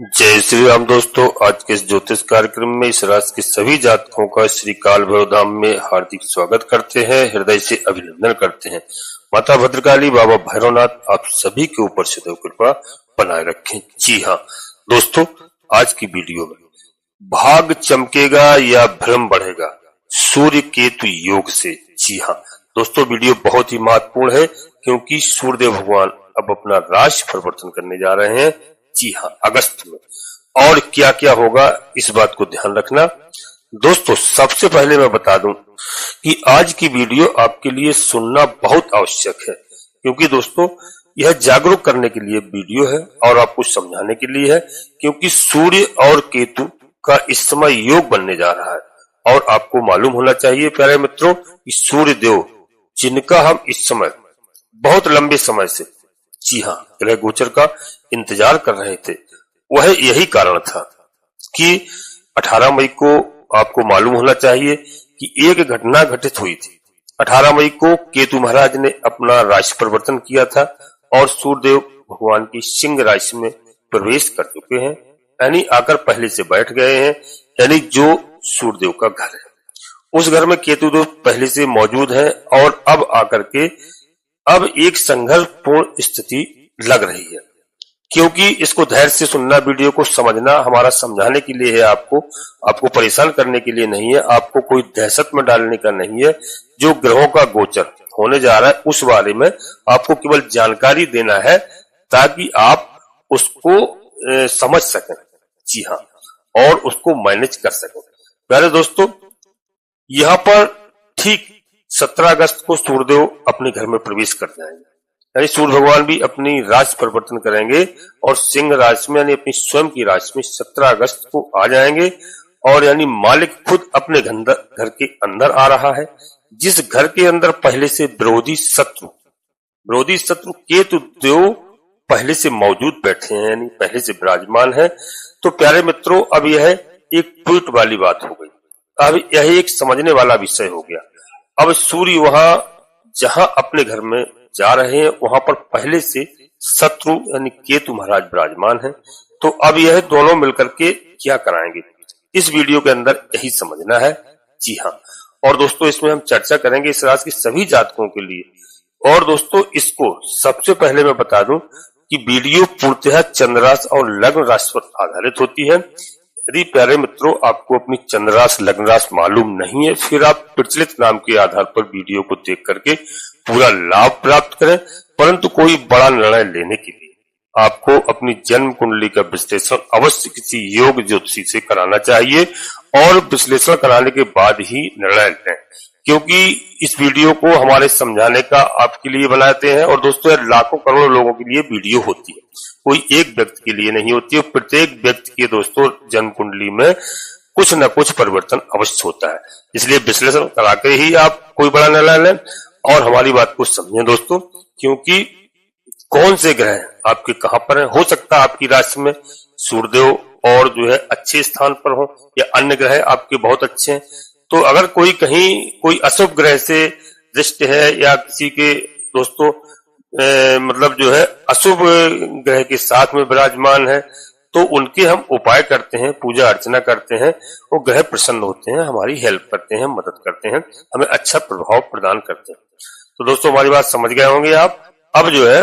जय श्री राम दोस्तों, आज के इस ज्योतिष कार्यक्रम में इस राशि के सभी जातकों का श्री काल भैरव धाम में हार्दिक स्वागत करते हैं, हृदय से अभिनंदन करते हैं। माता भद्रकाली, बाबा भैरवनाथ आप सभी के ऊपर सदैव कृपा बनाए रखें। जी हाँ दोस्तों, आज की वीडियो में भाग चमकेगा या भ्रम बढ़ेगा सूर्य केतु योग से। जी हाँ दोस्तों, वीडियो बहुत ही महत्वपूर्ण है क्योंकि सूर्यदेव भगवान अब अपना राशि परिवर्तन करने जा रहे हैं। जी हाँ, अगस्त में। और क्या क्या होगा इस बात को ध्यान रखना। दोस्तों सबसे पहले मैं बता दूं कि आज की वीडियो आपके लिए सुनना बहुत आवश्यक है, क्योंकि दोस्तों यह जागरूक करने के लिए वीडियो है और आपको समझाने के लिए है, क्योंकि सूर्य और केतु का इस समय योग बनने जा रहा है। और आपको मालूम होना चाहिए प्यारे मित्रों कि सूर्य देव जिनका हम इस समय बहुत लंबे समय से, जी हाँ, ग्रह गोचर का इंतजार कर रहे थे, वह यही कारण था कि 18 मई को आपको मालूम होना चाहिए कि एक घटना घटित हुई थी। 18 मई को केतु महाराज ने अपना राशि परिवर्तन किया था और सूर्यदेव भगवान की सिंह राशि में प्रवेश कर चुके हैं, यानी आकर पहले से बैठ गए हैं। यानी जो सूर्यदेव का घर है उस घर में केतु देव पहले से मौजूद है और अब आकर के अब एक संघर्षपूर्ण स्थिति लग रही है। क्योंकि इसको धैर्य से सुनना, वीडियो को समझना हमारा समझाने के लिए है, आपको परेशान करने के लिए नहीं है, आपको कोई दहशत में डालने का नहीं है। जो ग्रहों का गोचर होने जा रहा है उस बारे में आपको केवल जानकारी देना है ताकि आप उसको समझ सकें। जी हाँ, और उसको मैनेज कर सकें। प्यारे दोस्तों, यहाँ पर ठीक 17 अगस्त को सूर्यदेव अपने घर में प्रवेश कर जाएंगे, यानी सूर्य भगवान भी अपनी राशि परिवर्तन करेंगे और सिंह राशि में यानी अपनी स्वयं की राशि में 17 अगस्त को आ जाएंगे। और यानी मालिक खुद अपने घर के अंदर आ रहा है, जिस घर के अंदर पहले से विरोधी शत्रु केतु देव पहले से मौजूद बैठे हैं, यानी पहले से विराजमान है। तो प्यारे मित्रों, अब यह एक ट्वीट वाली बात हो गई, अब यह एक समझने वाला विषय हो गया। अब सूर्य वहां जहां अपने घर में जा रहे हैं वहां पर पहले से शत्रु यानी केतु महाराज विराजमान है। तो अब यह दोनों मिलकर के क्या कराएंगे, इस वीडियो के अंदर यही समझना है। जी हाँ, और दोस्तों इसमें हम चर्चा करेंगे इस राशि के सभी जातकों के लिए। और दोस्तों इसको सबसे पहले मैं बता दूं कि वीडियो पूर्णतः चंद्र राशि और लग्न राशि पर आधारित होती है। यदि प्यारे मित्रों आपको अपनी चंद्र राशि लग्न राशि मालूम नहीं है, फिर आप प्रचलित नाम के आधार पर वीडियो को देख करके पूरा लाभ प्राप्त करें, परंतु कोई बड़ा निर्णय लेने के लिए आपको अपनी जन्म कुंडली का विश्लेषण अवश्य किसी योग ज्योतिषी से कराना चाहिए और विश्लेषण कराने के बाद ही निर्णय लें, क्योंकि इस वीडियो को हमारे समझाने का आपके लिए बनाते हैं। और दोस्तों लाखों करोड़ों लोगों के लिए वीडियो होती है, कोई एक व्यक्ति के लिए नहीं होती है। प्रत्येक व्यक्ति के दोस्तों जन्म कुंडली में कुछ न कुछ परिवर्तन अवश्य होता है, इसलिए विश्लेषण करा के ही आप कोई बड़ा निर्णय लें और हमारी बात को समझें दोस्तों। क्योंकि कौन से ग्रह आपके कहां पर हैं, हो सकता है आपकी राशि में सूर्यदेव और जो है अच्छे स्थान पर हो या अन्य ग्रह आपके बहुत अच्छे हैं। तो अगर कोई अशुभ ग्रह से दृष्टि है या किसी के दोस्तों मतलब जो है अशुभ ग्रह के साथ में विराजमान है, तो उनके हम उपाय करते हैं, पूजा अर्चना करते हैं, वो ग्रह प्रसन्न होते हैं, हमारी हेल्प करते हैं, मदद करते हैं, हमें अच्छा प्रभाव प्रदान करते हैं। तो दोस्तों हमारी बात समझ गए होंगे आप। अब जो है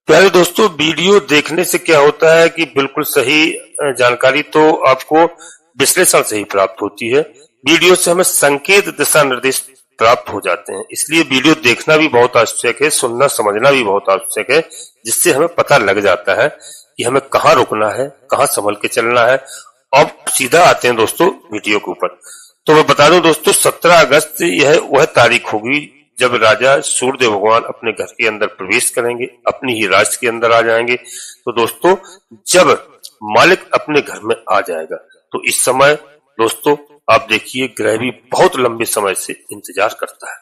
प्यारे दोस्तों, वीडियो देखने से क्या होता है कि बिल्कुल सही जानकारी तो आपको विश्लेषण से ही प्राप्त होती है, वीडियो से हमें संकेत दिशा निर्देश प्राप्त हो जाते हैं। इसलिए वीडियो देखना भी बहुत आवश्यक है, सुनना समझना भी बहुत आवश्यक है, जिससे हमें पता लग जाता है कि हमें कहाँ रुकना है, कहाँ संभल के चलना है। अब सीधा आते हैं दोस्तों वीडियो के ऊपर। तो मैं बता दूं दोस्तों 17 अगस्त यह वह तारीख होगी जब राजा सूर्यदेव भगवान अपने घर के अंदर प्रवेश करेंगे, अपनी ही राशि के अंदर आ जाएंगे। तो दोस्तों जब मालिक अपने घर में आ जाएगा तो इस समय दोस्तों आप देखिए ग्रह भी बहुत लंबे समय से इंतजार करता है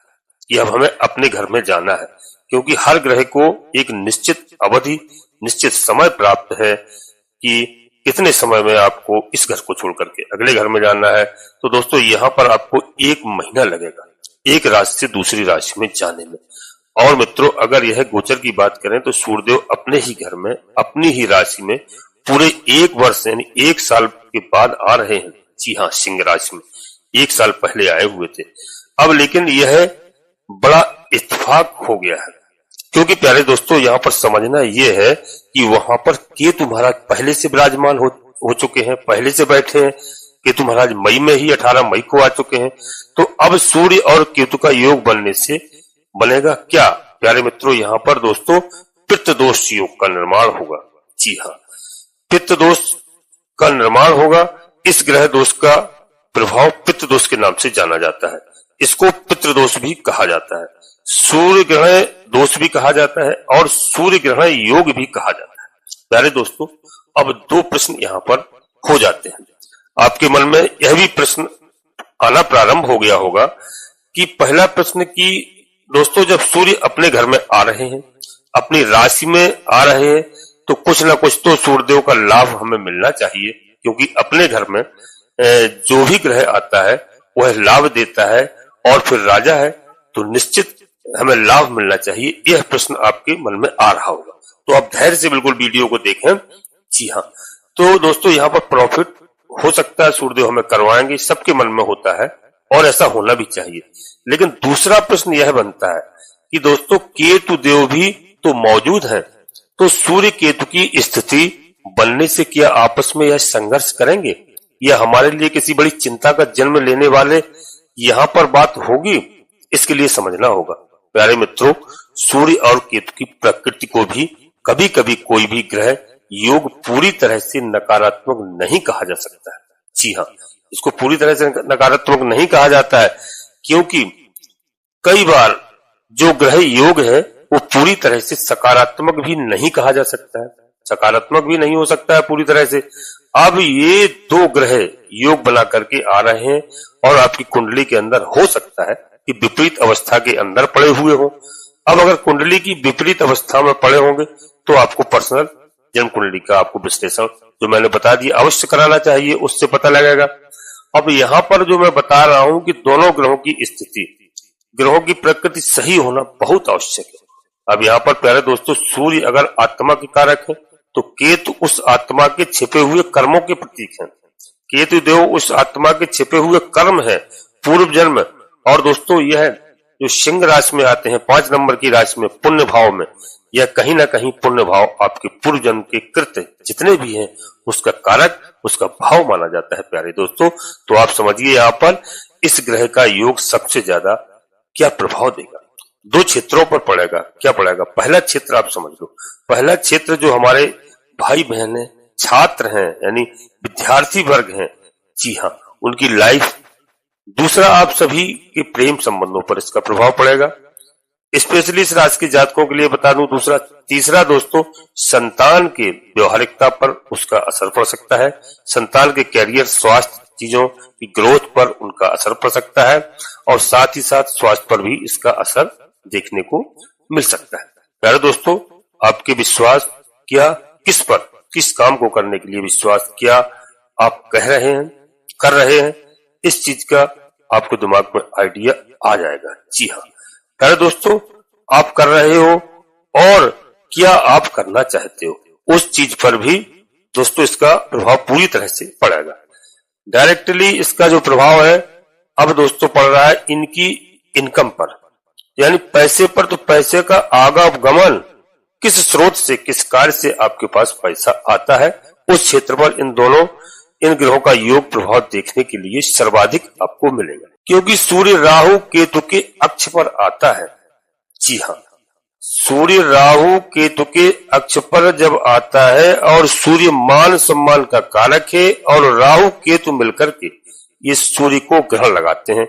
कि अब हमें अपने घर में जाना है, क्योंकि हर ग्रह को एक निश्चित अवधि, निश्चित समय प्राप्त है कि कितने समय में आपको इस घर को छोड़ करके अगले घर में जाना है। तो दोस्तों यहाँ पर आपको 1 महीना लगेगा एक राशि से दूसरी राशि में जाने में। और मित्रों अगर यह गोचर की बात करें तो सूर्यदेव अपने ही घर में, अपनी ही राशि में पूरे 1 वर्ष यानी 1 साल के बाद आ रहे हैं। जी हाँ, सिंह राशि में 1 साल पहले आए हुए थे। अब लेकिन यह बड़ा इत्तेफाक हो गया है, क्योंकि प्यारे दोस्तों यहाँ पर समझना यह है कि वहां पर केतु महाराज पहले से विराजमान हो चुके हैं, पहले से बैठे हैं। केतु महाराज मई में ही 18 मई को आ चुके हैं। तो अब सूर्य और केतु का योग बनने से बनेगा क्या प्यारे मित्रों, यहाँ पर दोस्तों पित्त दोष योग का निर्माण होगा। जी हाँ, पित्त दोष का निर्माण होगा। इस ग्रह दोष का प्रभाव पित्त दोष के नाम से जाना जाता है। इसको पितृ दोष भी कहा जाता है, सूर्य ग्रहण दोष भी कहा जाता है और सूर्य ग्रहण योग भी कहा जाता है। प्यारे दोस्तों, अब 2 प्रश्न यहाँ पर हो जाते हैं। आपके मन में यह भी प्रश्न आना प्रारंभ हो गया होगा कि पहला प्रश्न कि दोस्तों जब सूर्य अपने घर में आ रहे हैं, अपनी राशि में आ रहे हैं, तो कुछ ना कुछ तो सूर्यदेव का लाभ हमें मिलना चाहिए, क्योंकि अपने घर में जो भी ग्रह आता है वह लाभ देता है और फिर राजा है तो निश्चित हमें लाभ मिलना चाहिए। यह प्रश्न आपके मन में आ रहा होगा, तो आप धैर्य से बिल्कुल वीडियो को देखें। जी हाँ, तो दोस्तों यहाँ पर प्रॉफिट हो सकता है, सूर्यदेव हमें करवाएंगे, सबके मन में होता है और ऐसा होना भी चाहिए। लेकिन दूसरा प्रश्न यह बनता है कि दोस्तों केतु देव भी तो मौजूद हैं, तो सूर्य केतु की स्थिति बनने से क्या आपस में यह संघर्ष करेंगे, यह हमारे लिए किसी बड़ी चिंता का जन्म लेने वाले यहाँ पर बात होगी? इसके लिए समझना होगा प्यारे मित्रों, सूर्य और केतु की प्रकृति को भी कभी कभी कोई भी ग्रह योग पूरी तरह से नकारात्मक नहीं कहा जा सकता है। जी हाँ, इसको पूरी तरह से नकारात्मक नहीं कहा जाता है, क्योंकि कई बार जो ग्रह योग है वो पूरी तरह से सकारात्मक भी नहीं कहा जा सकता है, सकारात्मक भी नहीं हो सकता है पूरी तरह से। अब ये 2 ग्रह योग बना करके आ रहे हैं और आपकी कुंडली के अंदर हो सकता है कि विपरीत अवस्था के अंदर पड़े हुए हो। अब अगर कुंडली की विपरीत अवस्था में पड़े होंगे तो आपको पर्सनल जन्म कुंडली का आपको विश्लेषण जो मैंने बता दिया अवश्य कराना चाहिए, उससे पता लगेगा। अब यहाँ पर जो मैं बता रहा हूं कि दोनों ग्रहों की स्थिति, ग्रहों की प्रकृति सही होना बहुत आवश्यक है। अब यहाँ पर प्यारे दोस्तों सूर्य अगर आत्मा के कारक है तो केतु उस आत्मा के छिपे हुए कर्मों के प्रतीक हैं। केतु देव उस आत्मा के छिपे हुए कर्म है, पूर्व जन्म। और दोस्तों यह जो सिंह राशि में आते हैं 5 नंबर की राशि में पुण्य भाव में, यह कहीं ना कहीं पुण्य भाव आपके पूर्व जन्म के कृत्य जितने भी हैं उसका कारक, उसका भाव माना जाता है प्यारे दोस्तों। तो आप समझिए यहाँ पर इस ग्रह का योग सबसे ज्यादा क्या प्रभाव देगा, 2 क्षेत्रों पर पड़ेगा। क्या पड़ेगा? पहला क्षेत्र आप समझ लो, पहला क्षेत्र जो हमारे भाई बहन है, छात्र हैं, यानी विद्यार्थी वर्ग हैं, जी हाँ, उनकी लाइफ। दूसरा आप सभी के प्रेम संबंधों पर इसका प्रभाव पड़ेगा, स्पेशली इस राशि के जातकों के लिए बता दूं। तीसरा दोस्तों संतान के व्यवहारिकता पर उसका असर पड़ सकता है, संतान के कैरियर, स्वास्थ्य, चीजों की ग्रोथ पर उनका असर पड़ सकता है और साथ ही साथ स्वास्थ्य पर भी इसका असर देखने को मिल सकता है। प्यारे दोस्तों, आपके विश्वास क्या किस पर, किस काम को करने के लिए विश्वास क्या आप कह रहे हैं, कर रहे हैं, इस चीज का आपको दिमाग में आइडिया आ जाएगा। जी हाँ प्यारे दोस्तों, आप कर रहे हो और क्या आप करना चाहते हो, उस चीज पर भी दोस्तों इसका प्रभाव पूरी तरह से पड़ेगा। डायरेक्टली इसका जो प्रभाव है अब दोस्तों पड़ रहा है इनकी इनकम पर, यानी पैसे पर। तो पैसे का आगमन किस स्रोत से, किस कार्य से आपके पास पैसा आता है, उस क्षेत्र पर इन ग्रहों का योग प्रभाव देखने के लिए सर्वाधिक आपको मिलेगा, क्योंकि सूर्य राहु केतु के अक्ष पर आता है। जी हाँ, सूर्य राहु केतु के अक्ष पर जब आता है और सूर्य मान सम्मान का कारक है और राहु केतु मिलकर के ये सूर्य को ग्रहण लगाते हैं,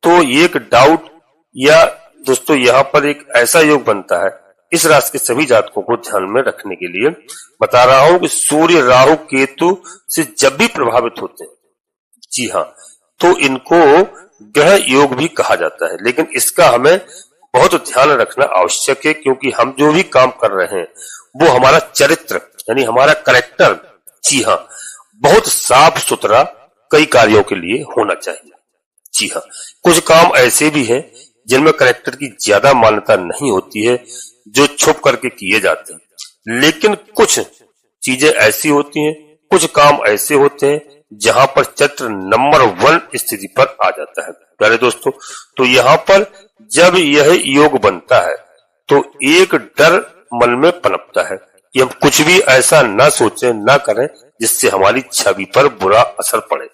तो एक डाउट या दोस्तों यहाँ पर एक ऐसा योग बनता है। इस राशि के सभी जातकों को ध्यान में रखने के लिए बता रहा हूं कि सूर्य राहु केतु से जब भी प्रभावित होते हैं, जी हाँ, तो इनको ग्रह योग भी कहा जाता है। लेकिन इसका हमें बहुत ध्यान रखना आवश्यक है, क्योंकि हम जो भी काम कर रहे हैं वो हमारा चरित्र यानी हमारा कैरेक्टर, जी हाँ, बहुत साफ सुथरा कई कार्यों के लिए होना चाहिए। जी हाँ, कुछ काम ऐसे भी हैं जिनमें कैरेक्टर की ज्यादा मान्यता नहीं होती है, जो छुप करके किए जाते हैं, लेकिन कुछ चीजें ऐसी होती हैं, कुछ काम ऐसे होते हैं जहां पर चक्र नंबर 1 स्थिति पर आ जाता है। प्यारे दोस्तों, तो यहाँ पर जब यह योग बनता है तो एक डर मन में पनपता है कि हम कुछ भी ऐसा ना सोचें, ना करें जिससे हमारी छवि पर बुरा असर पड़े।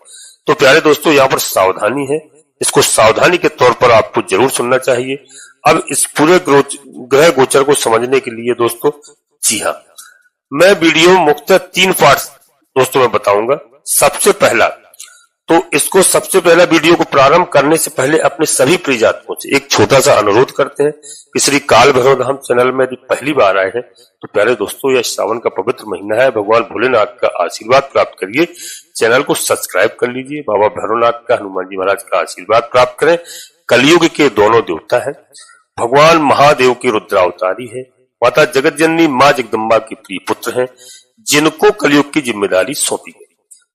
तो प्यारे दोस्तों, यहाँ पर सावधानी है, इसको सावधानी के तौर पर आपको जरूर सुनना चाहिए। अब इस पूरे ग्रह गोचर को समझने के लिए दोस्तों, जी हाँ, मैं वीडियो मुख्यतः 3 पार्ट दोस्तों मैं बताऊंगा। सबसे पहला वीडियो को प्रारंभ करने से पहले अपने सभी प्रिय जातकों से एक छोटा सा अनुरोध करते हैं कि श्री काल भैरव धाम चैनल में यदि पहली बार आए हैं तो प्यारे दोस्तों, यह श्रावण का पवित्र महीना है, भगवान भोलेनाथ का आशीर्वाद प्राप्त करिए, चैनल को सब्सक्राइब कर लीजिए, बाबा भैरवनाथ का, हनुमान जी महाराज का आशीर्वाद प्राप्त करें। कलयुग के दोनों देवता है, भगवान महादेव की रुद्रावतारी है, माता जगत जननी माँ जगदम्बा की प्रिय पुत्र है, जिनको कलयुग की जिम्मेदारी सौंपी गई।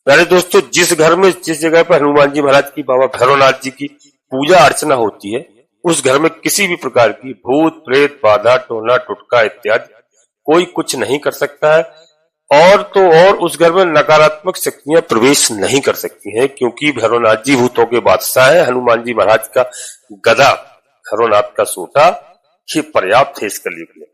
प्यारे दोस्तों, जिस घर में, जिस जगह पर हनुमान जी महाराज की, बाबा भैरवनाथ जी की पूजा अर्चना होती है, उस घर में किसी भी प्रकार की भूत प्रेत, बाधा, टोना, टुटका इत्यादि कोई कुछ नहीं कर सकता है। और उस घर में नकारात्मक शक्तियां प्रवेश नहीं कर सकती हैं, क्योंकि भैरवनाथ जी भूतों के बादशाह है, हनुमान जी महाराज का गदा, भैरवनाथ का सोटा ही पर्याप्त है इस कलयुग में,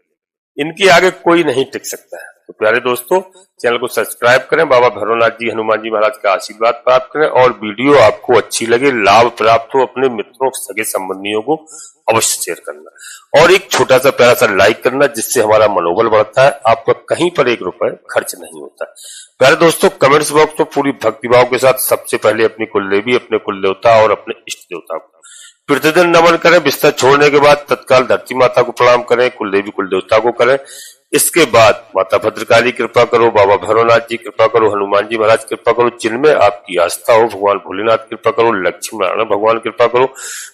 इनके आगे कोई नहीं टिक सकता है। तो प्यारे दोस्तों, चैनल को सब्सक्राइब करें, बाबा भैरवनाथ जी, हनुमान जी महाराज का आशीर्वाद प्राप्त करें, और वीडियो आपको अच्छी लगे, लाभ प्राप्त हो, अपने मित्रों, सगे संबंधियों को अवश्य शेयर करना और एक छोटा सा प्यारा सा लाइक करना, जिससे हमारा मनोबल बढ़ता है। आपका कहीं पर 1 रुपए खर्च नहीं होता। प्यारे दोस्तों, कमेंट्स बॉक्स में पूरी भक्तिभाव के साथ सबसे पहले अपनी कुलदेवी, अपने कुल देवता और अपने इष्ट देवता को प्रतिदिन नमन करें। बिस्तर छोड़ने के बाद तत्काल धरती माता को प्रणाम करें, कुलदेवी कुल देवता को करें। इसके बाद माता भद्रकाली कृपा करो, बाबा भैरवनाथ जी कृपा करो, हनुमान जी महाराज कृपा करो, जिनमें आपकी आस्था हो, भगवान भोलेनाथ कृपा करो, लक्ष्मी नारायण भगवान कृपा करो,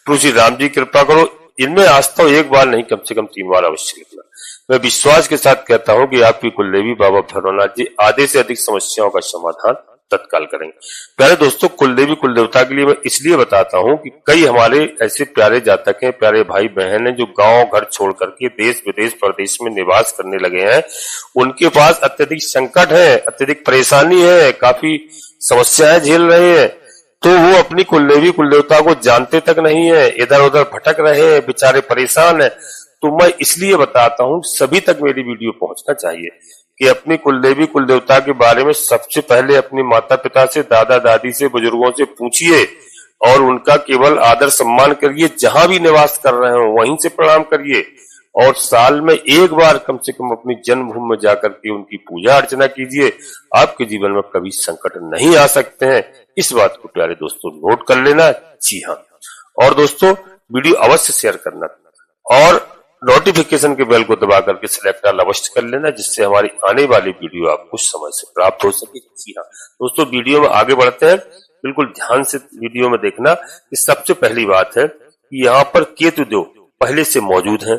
तुलसी राम जी कृपा करो। इनमें आस्था हो, 1 बार नहीं, कम से कम 3 बार अवश्य लिखना। मैं विश्वास के साथ कहता हूं कि आपकी कुलदेवी बाबा भैरवनाथ जी आधे से अधिक समस्याओं का समाधान तत्काल करेंगे। प्यारे दोस्तों, कुलदेवी कुल देवता के लिए मैं इसलिए बताता हूं कि कई हमारे ऐसे प्यारे जातक हैं, प्यारे भाई बहन हैं, जो गांव घर छोड़ करके देश विदेश प्रदेश में निवास करने लगे हैं। उनके पास अत्यधिक संकट है, अत्यधिक परेशानी है, काफी समस्याएं झेल रहे हैं, तो वो अपनी कुलदेवी कुल देवता को जानते तक नहीं है, इधर उधर भटक रहे हैं, बेचारे परेशान है। तो मैं इसलिए बताता हूं, सभी तक मेरी वीडियो पहुंचना चाहिए कि अपनी कुलदेवी कुल देवता के बारे में सबसे पहले अपने माता पिता से, दादा दादी से, बुजुर्गों से पूछिए और उनका केवल आदर सम्मान करिए। जहां भी निवास कर रहे हो वहीं से प्रणाम करिए, और साल में 1 बार कम से कम अपनी जन्मभूमि में जाकर के उनकी पूजा अर्चना कीजिए। आपके जीवन में कभी संकट नहीं आ सकते हैं। इस बात को प्यारे दोस्तों नोट कर लेना। जी हाँ, और दोस्तों वीडियो अवश्य शेयर करना और नोटिफिकेशन के बेल को दबा करके सिलेक्ट ऑल अवश्य कर लेना, जिससे हमारी आने वाली वीडियो आपको समय से प्राप्त हो सके। जी हाँ दोस्तों, वीडियो में आगे बढ़ते हैं, बिल्कुल ध्यान से वीडियो में देखना। कि सबसे पहली बात है कि यहाँ पर केतु देव पहले से मौजूद हैं,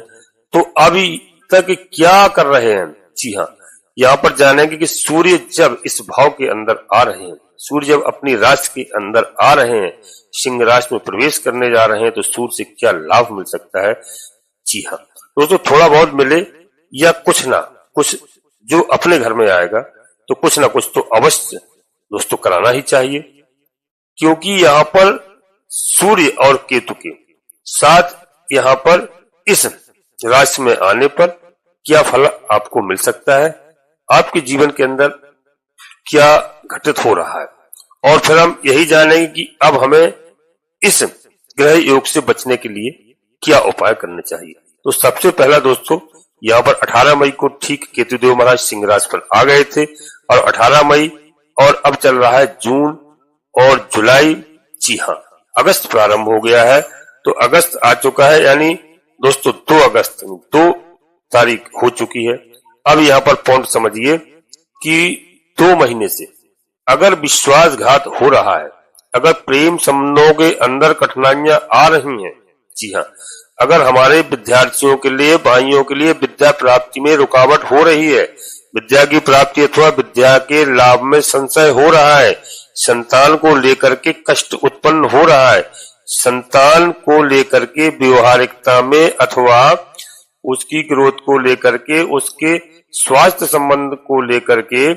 तो अभी तक क्या कर रहे हैं। जी हाँ, यहाँ पर जानेंगे कि सूर्य जब इस भाव के अंदर आ रहे हैं, सूर्य जब अपनी राशि के अंदर आ रहे हैं, सिंह राशि में प्रवेश करने जा रहे हैं, तो सूर्य से क्या लाभ मिल सकता है। जी हाँ दोस्तों, थोड़ा बहुत मिले या कुछ ना कुछ जो अपने घर में आएगा, तो कुछ ना कुछ तो अवश्य दोस्तों कराना ही चाहिए, क्योंकि यहाँ पर सूर्य और केतु के साथ यहाँ पर इस राशि में आने पर क्या फल आपको मिल सकता है, आपके जीवन के अंदर क्या घटित हो रहा है, और फिर हम यही जानेंगे कि अब हमें इस ग्रह योग से बचने के लिए क्या उपाय करने चाहिए। तो सबसे पहला दोस्तों, यहाँ पर 18 मई को ठीक केतुदेव महाराज सिंह राशि पर आ गए थे, और 18 मई और अब चल रहा है जून और जुलाई। जी हाँ, अगस्त प्रारंभ हो गया है, तो अगस्त आ चुका है, यानी दोस्तों 2 अगस्त 2 तारीख हो चुकी है। अब यहाँ पर पॉइंट समझिए कि 2 महीने से अगर विश्वासघात हो रहा है, अगर प्रेम संबंधों के अंदर कठिनाइयां आ रही हैं, जी हाँ, अगर हमारे विद्यार्थियों के लिए, भाइयों के लिए विद्या प्राप्ति में रुकावट हो रही है, विद्या की प्राप्ति अथवा विद्या के लाभ में संशय हो रहा है, संतान को लेकर के कष्ट उत्पन्न हो रहा है, संतान को लेकर के व्यवहारिकता में अथवा उसकी ग्रोथ को लेकर के, उसके स्वास्थ्य संबंध को लेकर के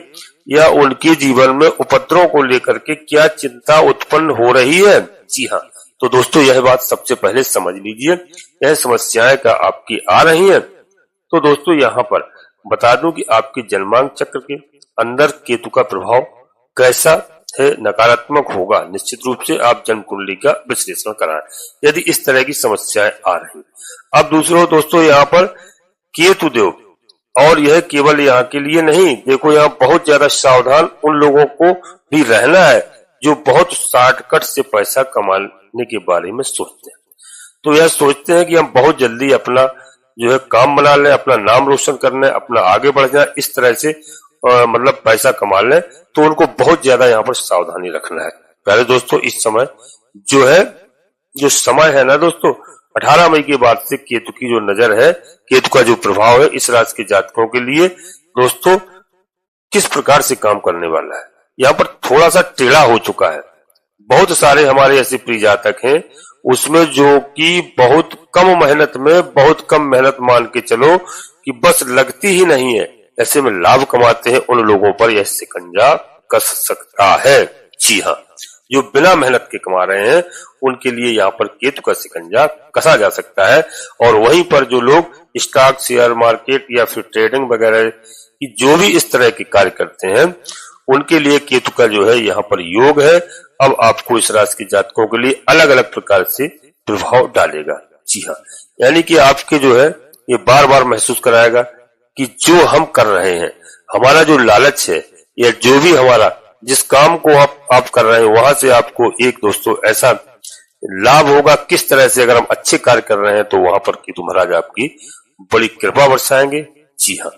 या उनके जीवन में उपद्रव को लेकर के क्या चिंता उत्पन्न हो रही है। जी हाँ, तो दोस्तों यह बात सबसे पहले समझ लीजिए, यह समस्याएं का आपकी आ रही हैं। तो दोस्तों यहाँ पर बता दूं कि आपके जन्मांक चक्र के अंदर केतु का प्रभाव कैसा है, नकारात्मक होगा। निश्चित रूप से आप जन्म कुंडली का विश्लेषण कराएं यदि इस तरह की समस्याएं आ रही। अब दूसरा दोस्तों यहाँ पर केतु देव, और यह केवल यहाँ के लिए नहीं, देखो यहाँ बहुत ज्यादा सावधान उन लोगों को भी रहना है जो बहुत शॉर्टकट से पैसा कमाने के बारे में सोचते हैं। तो यह सोचते हैं कि हम बहुत जल्दी अपना जो है काम बना लें, अपना नाम रोशन कर लें, अपना आगे बढ़ जाए, इस तरह से मतलब पैसा कमा लें। तो उनको बहुत ज्यादा यहाँ पर सावधानी रखना है। पहले दोस्तों इस समय जो समय है ना दोस्तों, 18 मई के बाद से केतु की जो नजर है, केतु का जो प्रभाव है इस राशि के जातकों के लिए दोस्तों किस प्रकार से काम करने वाला है, यहाँ पर थोड़ा सा टेढ़ा हो चुका है। बहुत सारे हमारे ऐसे प्रिय जातक हैं उसमें जो कि बहुत कम मेहनत में, बहुत कम मेहनत मान के चलो कि बस लगती ही नहीं है, ऐसे में लाभ कमाते हैं, उन लोगों पर यह शिकंजा कस सकता है। जी हाँ, जो बिना मेहनत के कमा रहे हैं उनके लिए यहाँ पर केतु का शिकंजा कसा जा सकता है। और वहीं पर जो लोग स्टॉक, शेयर मार्केट या फिर ट्रेडिंग वगैरह की जो भी इस तरह के कार्य करते हैं उनके लिए केतु का जो है यहाँ पर योग है। अब आपको इस राशि के जातकों के लिए अलग अलग प्रकार से प्रभाव डालेगा। जी हाँ, यानी कि आपके जो है ये बार बार महसूस कराएगा कि जो हम कर रहे हैं, हमारा जो लालच है या जो भी हमारा जिस काम को आप कर रहे हैं वहां से आपको एक दोस्तों ऐसा लाभ होगा। किस तरह से अगर हम अच्छे कार्य कर रहे हैं तो वहां पर केतु महाराज आपकी बड़ी कृपा बरसाएंगे। जी हाँ,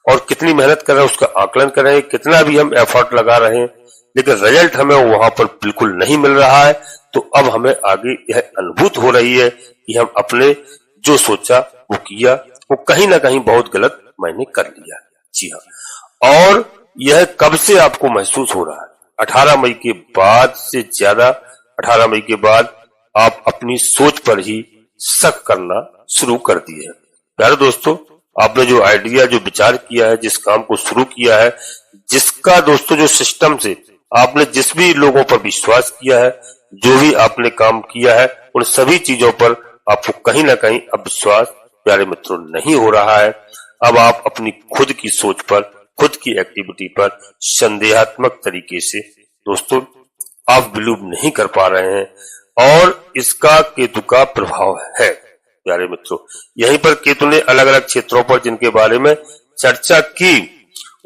और कितनी मेहनत कर रहे हैं उसका आकलन करें, कितना भी हम एफर्ट लगा रहे हैं लेकिन रिजल्ट हमें वहां पर बिल्कुल नहीं मिल रहा है, तो अब हमें आगे यह अनुभूत हो रही है कि हम अपने जो सोचा वो किया, वो कहीं ना कहीं बहुत गलत मैंने कर लिया। जी हाँ, और यह कब से आपको महसूस हो रहा है? 18 मई के बाद से ज्यादा। 18 मई के बाद आप अपनी सोच पर ही शक करना शुरू कर दिए हैं। प्यारे दोस्तों, आपने जो आइडिया, जो विचार किया है, जिस काम को शुरू किया है, जिसका दोस्तों जो सिस्टम से आपने जिस भी लोगों पर विश्वास किया है, जो भी आपने काम किया है, उन सभी चीजों पर आपको कहीं ना कहीं अब विश्वास प्यारे मित्रों नहीं हो रहा है। अब आप अपनी खुद की सोच पर, खुद की एक्टिविटी पर संदेहात्मक तरीके से दोस्तों आप बिलीव नहीं कर पा रहे हैं और इसका केतु का प्रभाव है। प्यारे मित्रों, यहीं पर केतु ने अलग अलग क्षेत्रों पर जिनके बारे में चर्चा की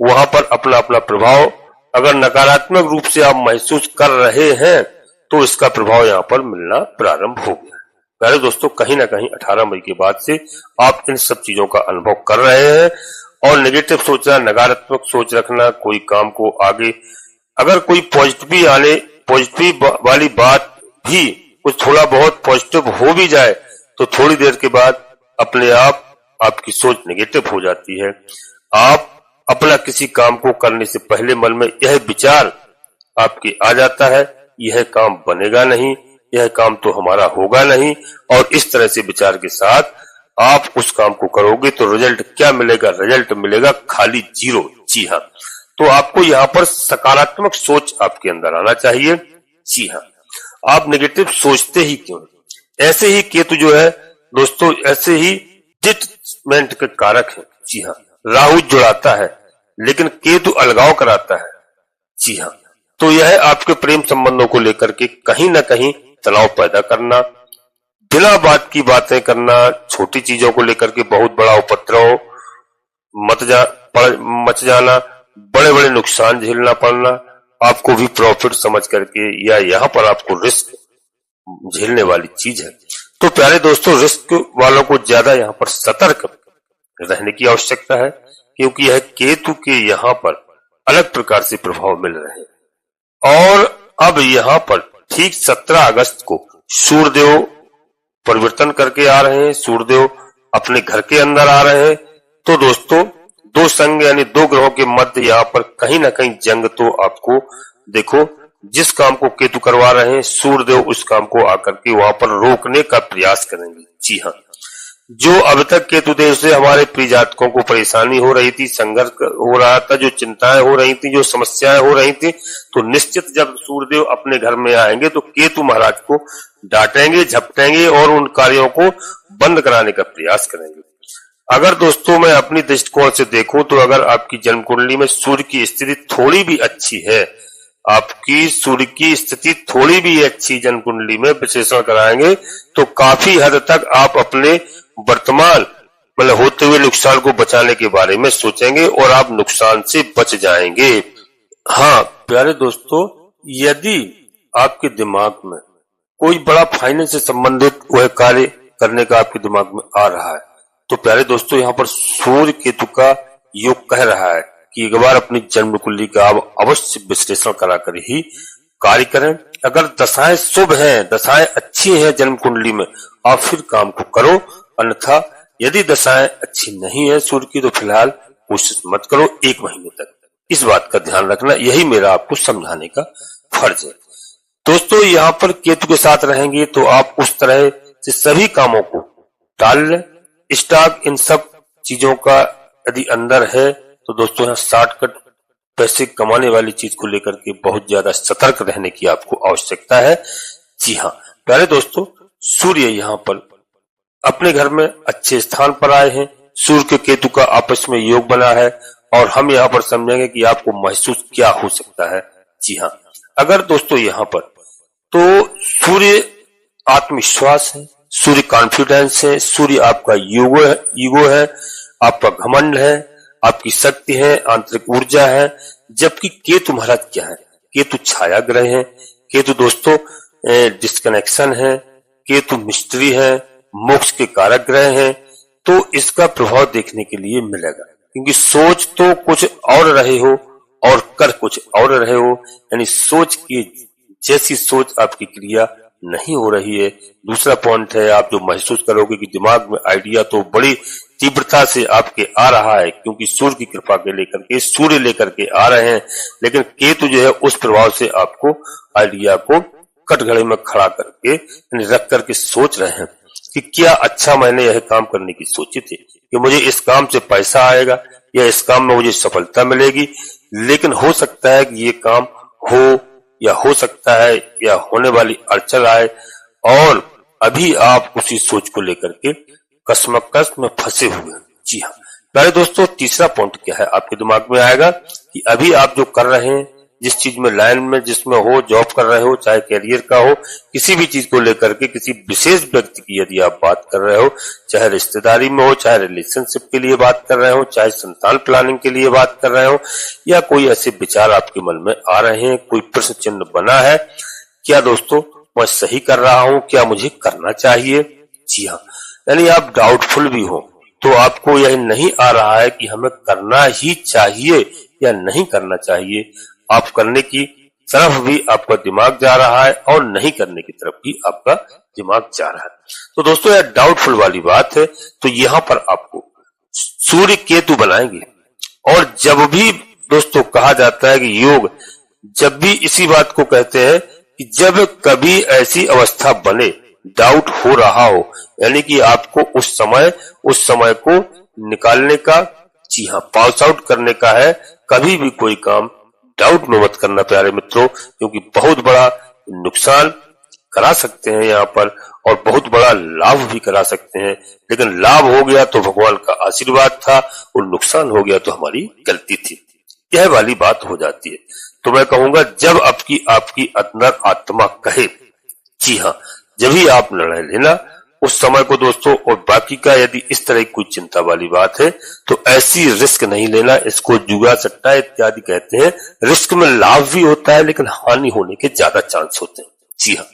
वहां पर अपना अपना प्रभाव अगर नकारात्मक रूप से आप महसूस कर रहे हैं तो इसका प्रभाव यहाँ पर मिलना प्रारंभ हो गया। प्यारे दोस्तों, कहीं ना कहीं 18 मई के बाद से आप इन सब चीजों का अनुभव कर रहे हैं और नेगेटिव सोचना, नकारात्मक सोच रखना, कोई काम को आगे अगर कोई पॉजिटिव वाली बात भी कुछ थोड़ा बहुत पॉजिटिव हो भी जाए तो थोड़ी देर के बाद अपने आप आपकी सोच नेगेटिव हो जाती है। आप अपना किसी काम को करने से पहले मन में यह विचार आपके आ जाता है, यह काम बनेगा नहीं, यह काम तो हमारा होगा नहीं, और इस तरह से विचार के साथ आप उस काम को करोगे तो रिजल्ट क्या मिलेगा? रिजल्ट मिलेगा खाली जीरो। जी हाँ, तो आपको यहाँ पर सकारात्मक सोच आपके अंदर आना चाहिए। जी हाँ, आप नेगेटिव सोचते ही क्यों? ऐसे ही केतु जो है दोस्तों, ऐसे ही डिटैचमेंट के कारक है। जी हाँ, राहु जुड़ाता है लेकिन केतु अलगाव कराता है। जी हाँ, तो यह आपके प्रेम संबंधों को लेकर के कहीं ना कहीं तनाव पैदा करना, बिना बात की बातें करना, छोटी चीजों को लेकर के बहुत बड़ा उपद्रव मच जाना, बड़े बड़े नुकसान झेलना पड़ना, आपको भी प्रॉफिट समझ करके या यहाँ पर आपको रिस्क झेलने वाली चीज है। तो प्यारे दोस्तों, रिस्क वालों को ज्यादा यहाँ पर सतर्क रहने की आवश्यकता है क्योंकि यह केतु के यहाँ पर अलग प्रकार से प्रभाव मिल रहे हैं। और अब यहाँ पर ठीक 17 अगस्त को सूर्यदेव परिवर्तन करके आ रहे हैं, सूर्यदेव अपने घर के अंदर आ रहे हैं। तो दोस्तों, दो संघ यानी दो ग्रहों के मध्य यहाँ पर कहीं ना कहीं जंग तो आपको देखो, जिस काम को केतु करवा रहे हैं सूर्यदेव उस काम को आकर के वहां पर रोकने का प्रयास करेंगे। जी हाँ, जो अब तक केतु देव से हमारे प्रिय जातकों को परेशानी हो रही थी, संघर्ष हो रहा था, जो चिंताएं हो रही थी, जो समस्याएं हो रही थी, तो निश्चित जब सूर्यदेव अपने घर में आएंगे तो केतु महाराज को डांटेंगे, झपटेंगे और उन कार्यों को बंद कराने का प्रयास करेंगे। अगर दोस्तों मैं अपनी दृष्टिकोण से देखूं तो अगर आपकी जन्म कुंडली में सूर्य की स्थिति थोड़ी भी अच्छी है, आपकी सूर्य की स्थिति थोड़ी भी अच्छी जन्म कुंडली में विश्लेषण कराएंगे तो काफी हद तक आप अपने वर्तमान मतलब होते हुए नुकसान को बचाने के बारे में सोचेंगे और आप नुकसान से बच जाएंगे। हाँ प्यारे दोस्तों, यदि आपके दिमाग में कोई बड़ा फाइनेंस से संबंधित वह कार्य करने का आपके दिमाग में आ रहा है तो प्यारे दोस्तों यहाँ पर सूर्य केतु का योग कह रहा है कि एक बार अपनी जन्म कुंडली का आप अवश्य विश्लेषण कराकर ही कार्य करें। अगर दशाएं शुभ हैं, दशाएं अच्छी हैं जन्म कुंडली में, आप फिर काम को करो, अन्यथा यदि दशाएं अच्छी नहीं है सूर्य की तो फिलहाल कोशिश मत करो 1 महीने तक। इस बात का ध्यान रखना, यही मेरा आपको समझाने का फर्ज है। दोस्तों यहाँ पर केतु के साथ रहेंगे तो आप उस तरह से सभी कामों को टाल लें। स्टॉक इन सब चीजों का यदि अंदर है तो दोस्तों यहाँ शॉर्टकट पैसे कमाने वाली चीज को लेकर के बहुत ज्यादा सतर्क रहने की आपको आवश्यकता है। जी हाँ प्यारे दोस्तों, सूर्य यहाँ पर अपने घर में अच्छे स्थान पर आए हैं, सूर्य के केतु का आपस में योग बना है और हम यहाँ पर समझेंगे कि आपको महसूस क्या हो सकता है। जी हाँ, अगर दोस्तों यहाँ पर तो सूर्य आत्मविश्वास है, सूर्य कॉन्फिडेंस है, सूर्य आपका ईगो है, आपका घमंड है, आपकी शक्ति है, आंतरिक ऊर्जा है। जबकि केतु महाराज क्या है? केतु छाया ग्रह है, केतु दोस्तों डिस्कनेक्शन है, केतु मिस्ट्री है, मोक्ष के कारक ग्रह हैं। तो इसका प्रभाव देखने के लिए मिलेगा, क्योंकि सोच तो कुछ और रहे हो और कर कुछ और रहे हो, यानी सोच की जैसी सोच आपकी क्रिया नहीं हो रही है। दूसरा पॉइंट है, आप जो महसूस करोगे कि दिमाग में आइडिया तो बड़ी तीव्रता से आपके आ रहा है, क्योंकि सूर्य की कृपा के लेकर के सूर्य लेकर के आ रहे हैं, लेकिन केतु जो है उस प्रभाव से आपको आइडिया को कटघरे में खड़ा करके रख करके सोच रहे हैं कि क्या अच्छा मैंने यह काम करने की सोची थी कि मुझे इस काम से पैसा आएगा या इस काम में मुझे सफलता मिलेगी, लेकिन हो सकता है कि ये काम हो या हो सकता है या होने वाली अड़चन आए और अभी आप उसी सोच को लेकर के कश्मकश में फंसे हुए हैं। जी हाँ प्यारे दोस्तों, तीसरा पॉइंट क्या है आपके दिमाग में आएगा कि अभी आप जो कर रहे हैं, जिस चीज में लाइन में जिसमें हो, जॉब कर रहे हो, चाहे कैरियर का हो, किसी भी चीज को लेकर के किसी विशेष व्यक्ति की यदि आप बात कर रहे हो, चाहे रिश्तेदारी में हो, चाहे रिलेशनशिप के लिए बात कर रहे हो, चाहे संतान प्लानिंग के लिए बात कर रहे हो, या कोई ऐसे विचार आपके मन में आ रहे हैं, कोई प्रश्न चिन्ह बना है, क्या दोस्तों मैं सही कर रहा हूं, क्या मुझे करना चाहिए? जी हाँ, यानी आप डाउटफुल भी हो तो आपको यह नहीं आ रहा है कि हमें करना ही चाहिए या नहीं करना चाहिए, आप करने की तरफ भी आपका दिमाग जा रहा है और नहीं करने की तरफ भी आपका दिमाग जा रहा है। तो दोस्तों यह डाउटफुल वाली बात है। तो यहाँ पर आपको सूर्य केतु बनाएंगे, और जब भी दोस्तों कहा जाता है कि योग, जब भी इसी बात को कहते हैं कि जब कभी ऐसी अवस्था बने, डाउट हो रहा हो, यानी कि आपको उस समय को निकालने का, जी हाँ पास आउट करने का है। कभी भी कोई काम डाउट में मत करना प्यारे मित्रों, क्योंकि बहुत बड़ा नुकसान करा सकते हैं यहाँ पर और बहुत बड़ा लाभ भी करा सकते हैं। लेकिन लाभ हो गया तो भगवान का आशीर्वाद था और नुकसान हो गया तो हमारी गलती थी, यह वाली बात हो जाती है। तो मैं कहूंगा जब आपकी अंदर आत्मा कहे, जी हाँ, जब ही आप निर्णय लेना उस समय को दोस्तों। और बाकी का यदि इस तरह की कोई चिंता वाली बात है तो ऐसी रिस्क नहीं लेना, इसको जुआ सट्टा इत्यादि कहते हैं। रिस्क में लाभ भी होता है लेकिन हानि होने के ज्यादा चांस होते हैं। जी हाँ,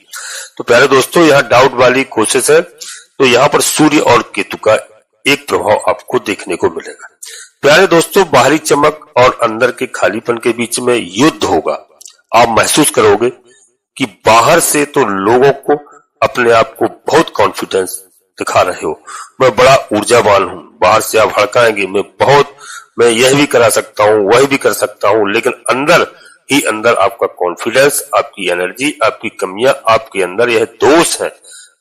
तो प्यारे दोस्तों यहाँ डाउट वाली कोशिश है। तो यहाँ पर सूर्य और केतु का एक प्रभाव आपको देखने को मिलेगा। प्यारे दोस्तों, बाहरी चमक और अंदर के खालीपन के बीच में युद्ध होगा। आप महसूस करोगे कि बाहर से तो लोगों को अपने आप को बहुत कॉन्फिडेंस दिखा रहे हो, मैं बड़ा ऊर्जावान हूं, बाहर से आप हड़काएंगे, मैं यह भी करा सकता हूं, वह भी कर सकता हूं, लेकिन अंदर ही अंदर आपका कॉन्फिडेंस, आपकी एनर्जी, आपकी कमियां, आपके अंदर यह दोष है,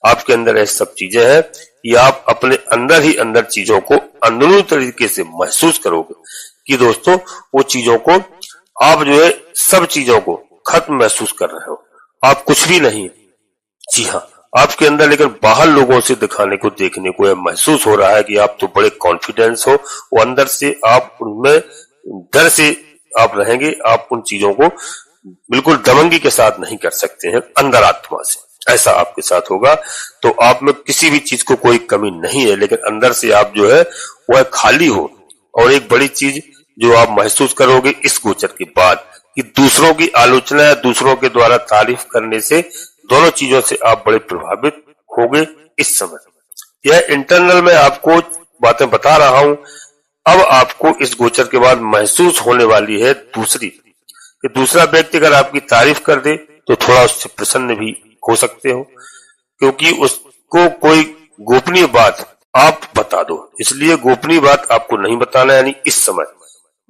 आपके अंदर ऐसी सब चीजें हैं कि आप अपने अंदर ही अंदर चीजों को अंदरूनी तरीके से महसूस करोगे कि दोस्तों वो चीजों को आप जो है सब चीजों को खत्म महसूस कर रहे हो, आप कुछ भी नहीं। जी हाँ, आपके अंदर लेकिन बाहर लोगों से दिखाने को देखने को यह महसूस हो रहा है कि आप तो बड़े कॉन्फिडेंस हो, वो अंदर से आप उनमें डर से आप रहेंगे, आप उन चीजों को बिल्कुल दमंगी के साथ नहीं कर सकते हैं अंदर आत्मा से, ऐसा आपके साथ होगा। तो आप में किसी भी चीज को कोई कमी नहीं है, लेकिन अंदर से आप जो है वह खाली हो। और एक बड़ी चीज जो आप महसूस करोगे इस गोचर के बाद कि दूसरों की आलोचना या दूसरों के द्वारा तारीफ करने से, दोनों चीजों से आप बड़े प्रभावित होगे इस समय। यह इंटरनल में आपको बातें बता रहा हूं। अब आपको इस गोचर के बाद महसूस होने वाली है दूसरी, कि दूसरा व्यक्ति अगर आपकी तारीफ कर दे तो थोड़ा उससे प्रसन्न भी हो सकते हो, क्योंकि उसको कोई गोपनीय बात आप बता दो, इसलिए गोपनीय बात आपको नहीं बताना। यानी इस समय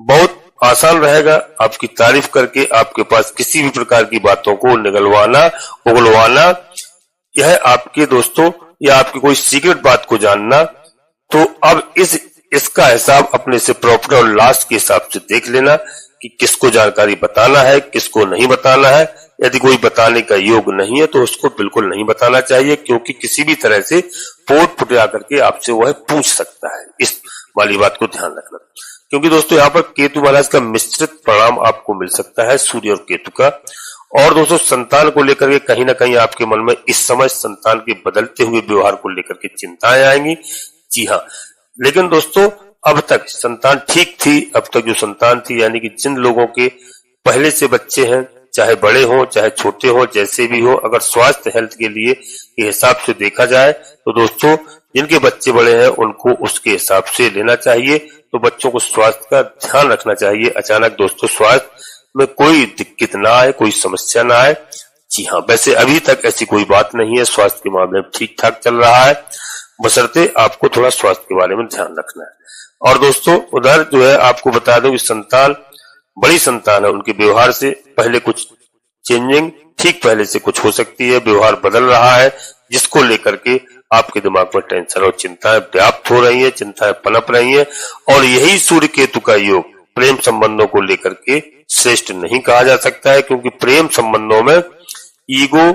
बहुत आसान रहेगा आपकी तारीफ करके आपके पास किसी भी प्रकार की बातों को निगलवाना, उगलवाना, यह आपके दोस्तों या आपकी कोई सीक्रेट बात को जानना। तो अब इसका हिसाब अपने से प्रॉफिट और लॉस के हिसाब से देख लेना कि किसको जानकारी बताना है, किसको नहीं बताना है। यदि कोई बताने का योग नहीं है तो उसको बिल्कुल नहीं बताना चाहिए, क्योंकि किसी भी तरह से पोट पुटिया करके आपसे वह पूछ सकता है। इस वाली बात को ध्यान रखना, क्योंकि दोस्तों यहाँ पर केतु महाराज का मिश्रित परिणाम आपको मिल सकता है, सूर्य और केतु का। और दोस्तों संतान को लेकर के कहीं ना कहीं आपके मन में इस समय संतान के बदलते हुए व्यवहार को लेकर के चिंताएं आएंगी। जी हाँ, लेकिन दोस्तों अब तक संतान ठीक थी। अब तक जो संतान थी, यानी कि जिन लोगों के पहले से बच्चे हैं, चाहे बड़े हो चाहे छोटे हो, जैसे भी हो, अगर स्वास्थ्य हेल्थ के लिए के हिसाब से देखा जाए तो दोस्तों जिनके बच्चे बड़े हैं उनको उसके हिसाब से लेना चाहिए। तो बच्चों को स्वास्थ्य का ध्यान रखना चाहिए। अचानक दोस्तों स्वास्थ्य में कोई दिक्कत ना आए, कोई समस्या ना आए। जी हाँ, वैसे अभी तक ऐसी कोई बात नहीं है, स्वास्थ्य के मामले में ठीक ठाक चल रहा है, बशर्ते आपको थोड़ा स्वास्थ्य के बारे में ध्यान रखना है। और दोस्तों उधर जो है आपको बता दूं कि संतान बड़ी संतान है, उनके व्यवहार से पहले कुछ चेंजिंग ठीक पहले से कुछ हो सकती है, व्यवहार बदल रहा है, जिसको लेकर के आपके दिमाग में टेंशन और चिंताएं व्याप्त हो रही है, चिंताएं पनप रही है। और यही सूर्य केतु का योग प्रेम संबंधों को लेकर के श्रेष्ठ नहीं कहा जा सकता है, क्योंकि प्रेम संबंधों में ईगो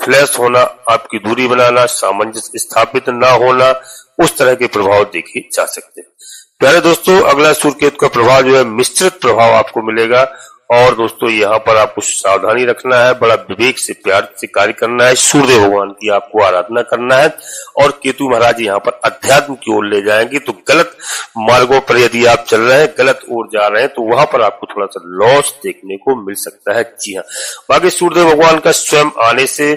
फ्लैश होना, आपकी दूरी बनाना, सामंजस्य स्थापित ना होना, उस तरह के प्रभाव देखे जा सकते हैं। प्यारे दोस्तों अगला सूर्य केतु का प्रभाव जो है मिश्रित प्रभाव आपको मिलेगा। और दोस्तों यहाँ पर आपको सावधानी रखना है, बड़ा विवेक से प्यार से कार्य करना है, सूर्य भगवान की आपको आराधना करना है। और केतु महाराज यहाँ पर अध्यात्म की ओर ले जाएंगे, तो गलत मार्गों पर यदि आप चल रहे हैं, गलत ओर जा रहे हैं, तो वहां पर आपको थोड़ा सा लॉस देखने को मिल सकता है। जी हाँ, बाकी सूर्य भगवान का स्वयं आने से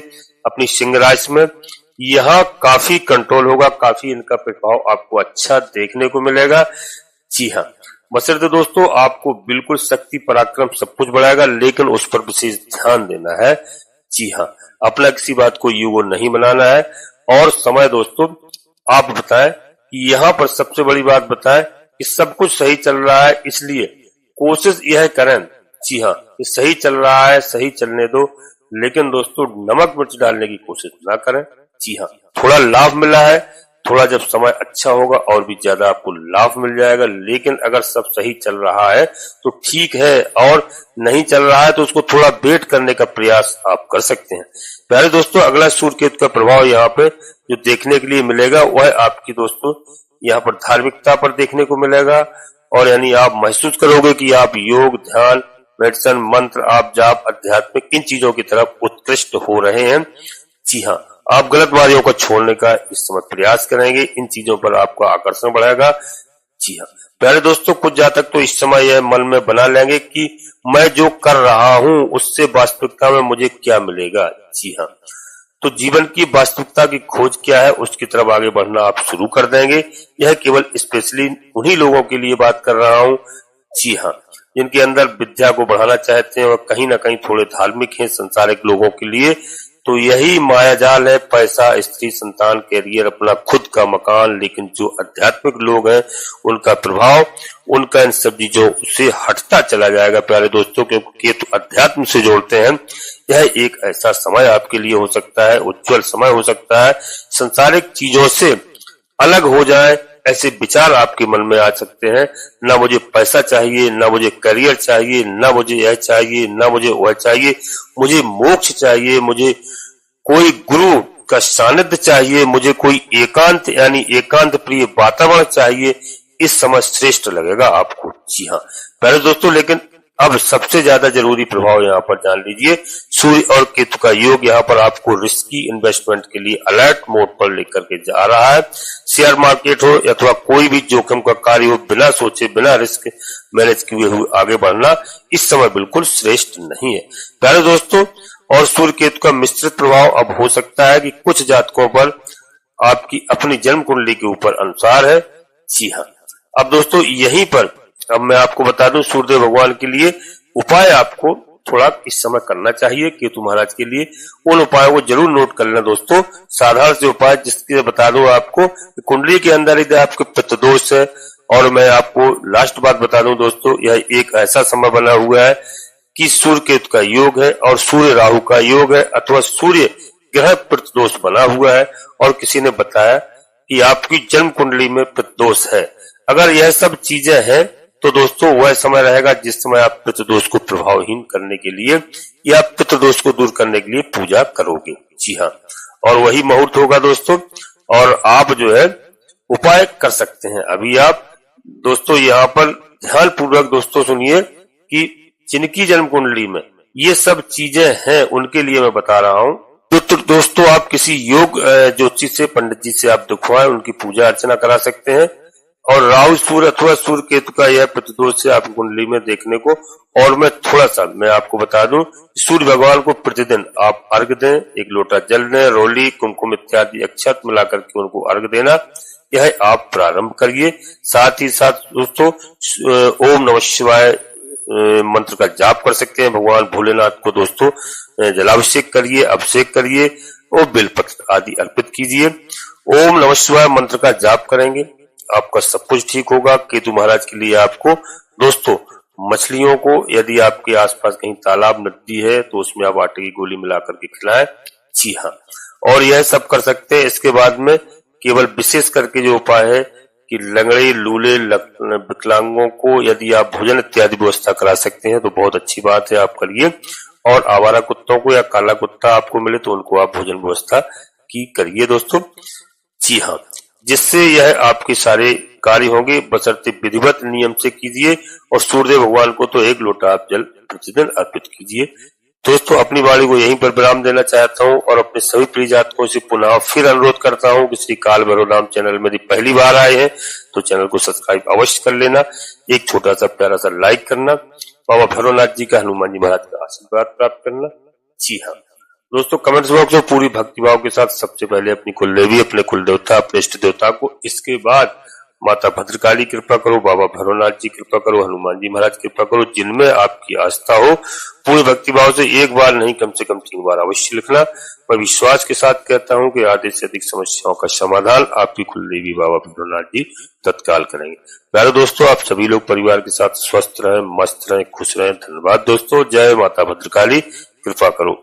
अपनी सिंह राशि में यहाँ काफी कंट्रोल होगा, काफी इनका प्रभाव आपको अच्छा देखने को मिलेगा। जी हाँ, बशर्ते दोस्तों आपको बिल्कुल शक्ति पराक्रम सब कुछ बढ़ाएगा, लेकिन उस पर विशेष ध्यान देना है। जी हाँ, अपना किसी बात को यूगो नहीं बनाना है। और समय दोस्तों आप बताएं कि यहाँ पर सबसे बड़ी बात बताएं कि सब कुछ सही चल रहा है, इसलिए कोशिश यह करें। जी हाँ, कि सही चल रहा है, सही चलने दो, लेकिन दोस्तों नमक मिर्च डालने की कोशिश ना करें। जी हाँ, थोड़ा लाभ मिला है, थोड़ा जब समय अच्छा होगा और भी ज्यादा आपको लाभ मिल जाएगा। लेकिन अगर सब सही चल रहा है तो ठीक है, और नहीं चल रहा है तो उसको थोड़ा वेट करने का प्रयास आप कर सकते हैं। प्यारे दोस्तों अगला सूर्य केतु का प्रभाव यहाँ पे जो देखने के लिए मिलेगा वह आपकी दोस्तों यहाँ पर धार्मिकता पर देखने को मिलेगा। और यानी आप महसूस करोगे कि आप योग, ध्यान, मेडिटेशन, मंत्र, आप जाप, आध्यात्मिक इन चीजों की तरफ उत्कृष्ट हो रहे हैं। जी हाँ, आप गलत मार्गों को छोड़ने का इस समय प्रयास करेंगे, इन चीजों पर आपका आकर्षण बढ़ेगा। जी हाँ प्यारे दोस्तों, कुछ जातक तो इस समय यह मन में बना लेंगे कि मैं जो कर रहा हूं उससे वास्तविकता में मुझे क्या मिलेगा। जी हाँ, तो जीवन की वास्तविकता की खोज क्या है उसकी तरफ आगे बढ़ना आप शुरू कर देंगे। यह केवल स्पेशली उन्हीं लोगों के लिए बात कर रहा हूं, जी हाँ, जिनके अंदर विद्या को बढ़ाना चाहते हैं और कहीं ना कहीं थोड़े धार्मिक हैं, संसारिक लोगों के लिए। तो यही मायाजाल है, पैसा, स्त्री, संतान, कैरियर, अपना खुद का मकान। लेकिन जो आध्यात्मिक लोग हैं उनका प्रभाव, उनका इन सब चीजों से हटता चला जाएगा प्यारे दोस्तों, क्योंकि केतु अध्यात्म से जोड़ते हैं। यह एक ऐसा समय आपके लिए हो सकता है, उज्जवल समय हो सकता है। संसारिक चीजों से अलग हो जाए ऐसे विचार आपके मन में आ सकते हैं। ना मुझे पैसा चाहिए, ना मुझे करियर चाहिए, ना मुझे यह चाहिए, ना मुझे वह चाहिए, मुझे मोक्ष चाहिए, मुझे कोई गुरु का सानिध्य चाहिए, मुझे कोई एकांत यानी एकांत प्रिय वातावरण चाहिए। इस समय श्रेष्ठ लगेगा आपको। जी हाँ प्यारे दोस्तों, लेकिन अब सबसे ज्यादा जरूरी प्रभाव यहाँ पर जान लीजिए। सूर्य और केतु का योग यहाँ पर आपको रिस्की इन्वेस्टमेंट के लिए अलर्ट मोड पर लेकर के जा रहा है। शेयर मार्केट हो अथवा कोई भी जोखिम का कार्य हो, बिना सोचे बिना रिस्क मैनेज किए हुए आगे बढ़ना इस समय बिल्कुल श्रेष्ठ नहीं है प्यारे दोस्तों। और सूर्य केतु का मिश्रित प्रभाव अब हो सकता है कि कुछ जातकों पर आपकी अपनी जन्म कुंडली के ऊपर अनुसार है। जी हाँ, अब दोस्तों यहीं पर अब मैं आपको बता दूं सूर्यदेव भगवान के लिए उपाय आपको थोड़ा इस समय करना चाहिए केतु महाराज के लिए। उन उपायों को जरूर नोट कर लेना दोस्तों। साधारण से उपाय जिसके बता दूं आपको, कुंडली के अंदर यदि आपके पितृदोष है, और मैं आपको लास्ट बात बता दूं दोस्तों, यह एक ऐसा समय बना हुआ है कि सूर्य केतु का योग है और सूर्य राहु का योग है, अथवा सूर्य ग्रह पितृदोष बना हुआ है और किसी ने बताया कि आपकी जन्म कुंडली में पितृदोष है। अगर यह सब चीजें हैं तो दोस्तों वह समय रहेगा जिस समय आप पितृदोष को प्रभावहीन करने के लिए या पितृदोष को दूर करने के लिए पूजा करोगे। जी हाँ, और वही मुहूर्त होगा दोस्तों, और आप जो है उपाय कर सकते हैं। अभी आप दोस्तों यहाँ पर ध्यान पूर्वक दोस्तों सुनिए कि जिनकी जन्म कुंडली में ये सब चीजें हैं उनके लिए मैं बता रहा हूँ। तो दोस्तों आप किसी योग ज्योतिषी से, पंडित जी से आप दिखवाएं, उनकी पूजा अर्चना करा सकते हैं। और राहु सूर्य अथवा सूर्य केतु का यह प्रतिदोष है आपकी कुंडली में देखने को। और मैं आपको बता दूं, सूर्य भगवान को प्रतिदिन आप अर्घ दें, एक लोटा जल दें, रोली कुमकुम इत्यादि अक्षत मिलाकर के उनको अर्घ देना, यह आप प्रारंभ करिए। साथ ही साथ दोस्तों ओम नमः शिवाय मंत्र का जाप कर सकते हैं। भगवान भोलेनाथ को दोस्तों जलाभिषेक करिए, अभिषेक करिए और बेलपत्र आदि अर्पित कीजिए। ओम नमः शिवाय मंत्र का जाप करेंगे, आपका सब कुछ ठीक होगा। केतु महाराज के लिए आपको दोस्तों मछलियों को, यदि आपके आसपास कहीं तालाब नदी है तो उसमें आप आटे की गोली मिलाकर के खिलाएं। जी हाँ, और यह सब कर सकते हैं। इसके बाद में केवल विशेष करके जो उपाय है कि लंगड़े लूले विकलांगों को यदि आप भोजन इत्यादि व्यवस्था करा सकते हैं तो बहुत अच्छी बात है, आप करिए। और आवारा कुत्तों को या काला कुत्ता आपको मिले तो उनको आप भोजन व्यवस्था की करिए दोस्तों। जी हाँ, जिससे यह आपके सारे कार्य होंगे, बशर्ते विधिवत नियम से कीजिए। और सूर्यदेव भगवान को तो एक लोटा आप जल प्रतिदिन अर्पित कीजिए। दोस्तों अपनी वाणी को यहीं पर विराम देना चाहता हूं और अपने सभी प्रिय जातकों से पुनः फिर अनुरोध करता हूं कि श्री काल भैरव नाम चैनल में यदि पहली बार आए हैं तो चैनल को सब्सक्राइब अवश्य कर लेना, एक छोटा सा प्यारा सा लाइक करना, बाबा भैरवनाथ जी का, हनुमान जी महाराज का आशीर्वाद प्राप्त करना। जी हाँ दोस्तों, कमेंट्स बॉक्स में पूरी भक्तिभाव के साथ सबसे पहले अपनी कुलदेवी, अपने कुल देवता, अपने इष्ट देवता को, इसके बाद माता भद्रकाली कृपा करो, बाबा भैरवनाथ जी कृपा करो, हनुमान जी महाराज कृपा करो, जिनमें आपकी आस्था हो। पूरे भक्तिभाव से एक बार नहीं कम से कम 3 बार अवश्य लिखना। मैं विश्वास के साथ कहता हूं कि आधे से अधिक समस्याओं का समाधान आपकी कुलदेवी बाबा भैरवनाथ जी तत्काल करेंगे। प्यारे दोस्तों, आप सभी लोग परिवार के साथ स्वस्थ रहें, मस्त रहें, खुश रहें। धन्यवाद दोस्तों। जय माता भद्रकाली, कृपा करो।